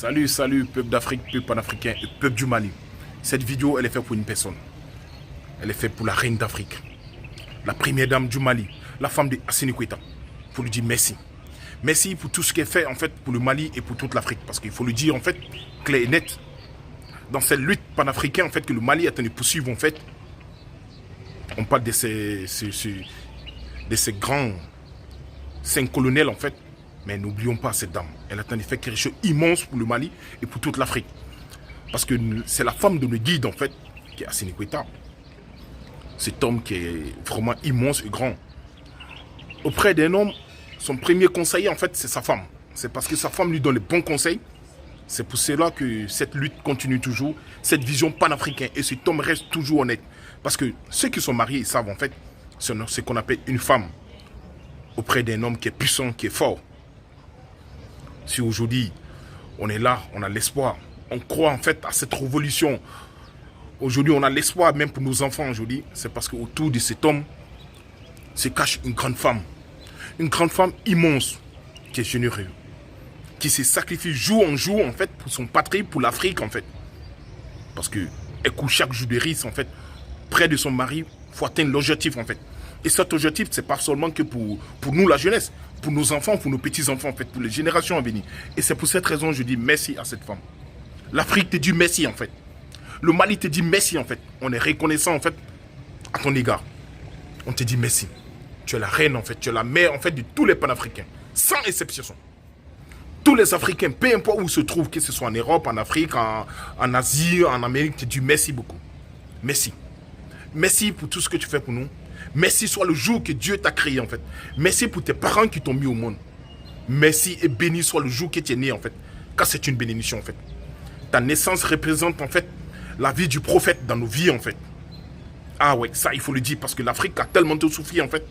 Salut, salut, peuple d'Afrique, peuple panafricain et peuple du Mali. Cette vidéo, elle est faite pour une personne. Elle est faite pour la reine d'Afrique, la première dame du Mali, la femme de Assimi Goïta. Pour lui dire merci. Merci pour tout ce qu'elle fait, en fait, pour le Mali et pour toute l'Afrique. Parce qu'il faut le dire, en fait, clair et net. Dans cette lutte panafricaine, en fait, que le Mali est en train de poursuivre, en fait, on parle de ces grands 5 colonels, en fait. Mais n'oublions pas cette dame. Elle a fait quelque chose d'immense pour le Mali et pour toute l'Afrique. Parce que c'est la femme de nos guides, en fait, qui est Assimi Goïta. Cet homme qui est vraiment immense et grand. Auprès d'un homme, son premier conseiller, en fait, c'est sa femme. C'est parce que sa femme lui donne les bons conseils. C'est pour cela que cette lutte continue toujours. Cette vision panafricaine. Et cet homme reste toujours honnête. Parce que ceux qui sont mariés, ils savent, en fait, ce qu'on appelle une femme. Auprès d'un homme qui est puissant, qui est fort. Si aujourd'hui, on est là, on a l'espoir, on croit en fait à cette révolution. Aujourd'hui, on a l'espoir même pour nos enfants aujourd'hui. C'est parce qu'autour de cet homme se cache une grande femme. Une grande femme immense, qui est généreuse. Qui se sacrifie jour en jour en fait pour son patrie, pour l'Afrique en fait. Parce qu'elle court chaque jour de risque en fait. Près de son mari, il faut atteindre l'objectif en fait. Et cet objectif, c'est pas seulement que pour nous, la jeunesse, pour nos enfants, pour nos petits-enfants, en fait, pour les générations à venir. Et c'est pour cette raison que je dis merci à cette femme. L'Afrique te dit merci, en fait. Le Mali te dit merci, en fait. On est reconnaissant, en fait, à ton égard. On te dit merci. Tu es la reine, en fait. Tu es la mère, en fait, de tous les panafricains. Sans exception. Tous les Africains, peu importe où ils se trouvent, que ce soit en Europe, en Afrique, en Asie, en Amérique, te dis merci beaucoup. Merci. Merci pour tout ce que tu fais pour nous. Merci soit le jour que Dieu t'a créé en fait. Merci pour tes parents qui t'ont mis au monde. Merci et béni soit le jour que tu es né en fait. Car c'est une bénédiction en fait. Ta naissance représente en fait la vie du prophète dans nos vies en fait. Ah ouais, ça il faut le dire parce que l'Afrique a tellement de souffrir en fait.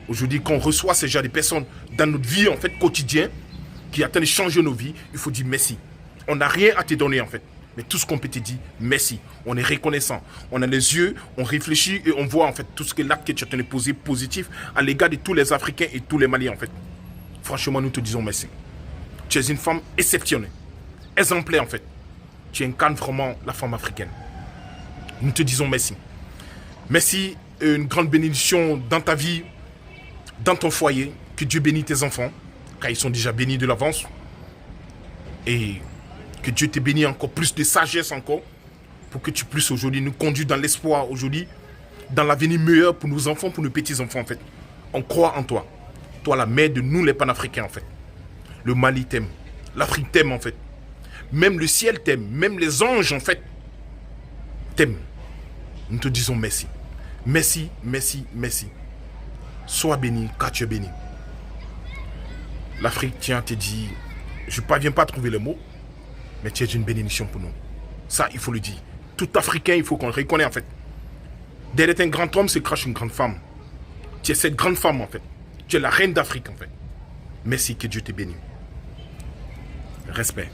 Aujourd'hui quand on reçoit ces gens de personnes dans notre vie en fait quotidien qui attendent de changer nos vies, il faut dire merci. On n'a rien à te donner en fait. Mais tout ce qu'on peut te dire, merci. On est reconnaissant. On a les yeux, on réfléchit et on voit en fait tout ce que l'acte que tu as tenu posé positif à l'égard de tous les Africains et tous les Maliens en fait. Franchement, nous te disons merci. Tu es une femme exceptionnelle, exemplaire en fait. Tu incarnes vraiment la femme africaine. Nous te disons merci. Merci et une grande bénédiction dans ta vie, dans ton foyer. Que Dieu bénisse tes enfants, car ils sont déjà bénis de l'avance. Et que Dieu te bénisse encore plus de sagesse encore pour que tu puisses aujourd'hui nous conduire dans l'espoir aujourd'hui, dans l'avenir meilleur pour nos enfants, pour nos petits-enfants en fait. On croit en toi. Toi la mère de nous les panafricains en fait. Le Mali t'aime. L'Afrique t'aime en fait. Même le ciel t'aime. Même les anges en fait t'aiment. Nous te disons merci. Merci, merci, merci. Sois béni car tu es béni. L'Afrique tient te dit, je ne parviens pas à trouver le mot. Mais tu es une bénédiction pour nous. Ça, il faut le dire. Tout Africain, il faut qu'on le reconnaisse en fait. Derrière un grand homme se cache une grande femme. Tu es cette grande femme en fait. Tu es la reine d'Afrique en fait. Merci, que Dieu te bénisse. Respect.